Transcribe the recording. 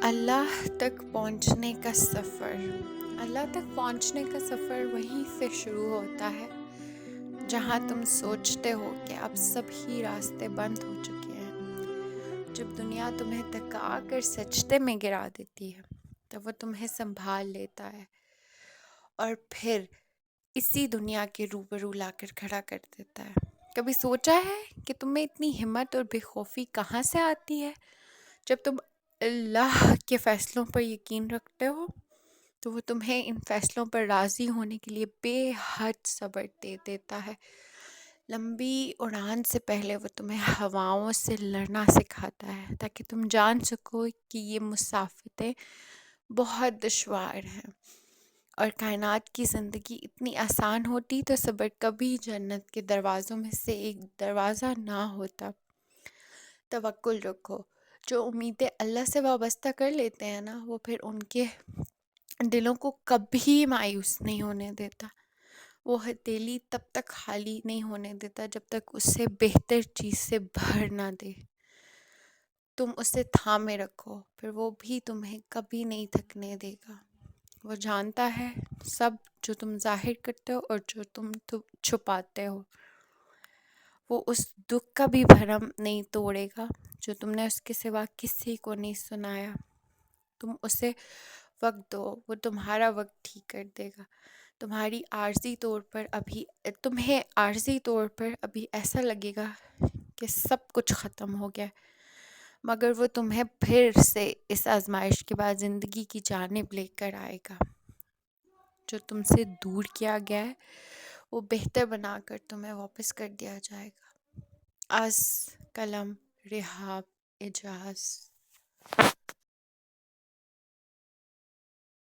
اللہ تک پہنچنے کا سفر اللہ تک پہنچنے کا سفر وہیں سے شروع ہوتا ہے جہاں تم سوچتے ہو کہ اب سبھی راستے بند ہو چکے ہیں۔ جب دنیا تمہیں تکا کر سجدے میں گرا دیتی ہے تو وہ تمہیں سنبھال لیتا ہے اور پھر اسی دنیا کے روبرو لا کر کھڑا کر دیتا ہے۔ کبھی سوچا ہے کہ تمہیں اتنی ہمت اور بے خوفی کہاں سے آتی ہے؟ جب تم اللہ کے فیصلوں پر یقین رکھتے ہو تو وہ تمہیں ان فیصلوں پر راضی ہونے کے لیے بے حد صبر دے دیتا ہے۔ لمبی اڑان سے پہلے وہ تمہیں ہواؤں سے لڑنا سکھاتا ہے تاکہ تم جان سکو کہ یہ مسافتیں بہت دشوار ہیں، اور کائنات کی زندگی اتنی آسان ہوتی تو صبر کبھی جنت کے دروازوں میں سے ایک دروازہ نہ ہوتا۔ توکل رکھو۔ جو امیدیں اللہ سے وابستہ کر لیتے ہیں نا، وہ پھر ان کے دلوں کو کبھی مایوس نہیں ہونے دیتا۔ وہ ہتھیلی تب تک خالی نہیں ہونے دیتا جب تک اسے بہتر چیز سے بھر نہ دے۔ تم اسے تھامے رکھو، پھر وہ بھی تمہیں کبھی نہیں تھکنے دے گا۔ وہ جانتا ہے سب جو تم ظاہر کرتے ہو اور جو تم چھپاتے ہو۔ وہ اس دکھ کا بھی بھرم نہیں توڑے گا جو تم نے اس کے سوا کسی کو نہیں سنایا۔ تم اسے وقت دو، وہ تمہارا وقت ٹھیک کر دے گا۔ تمہیں عارضی طور پر ابھی ایسا لگے گا کہ سب کچھ ختم ہو گیا، مگر وہ تمہیں پھر سے اس آزمائش کے بعد زندگی کی جانب لے کر آئے گا۔ جو تم سے دور کیا گیا ہے وہ بہتر بنا کر تمہیں واپس کر دیا جائے گا۔ از قلم رحاب اجاز۔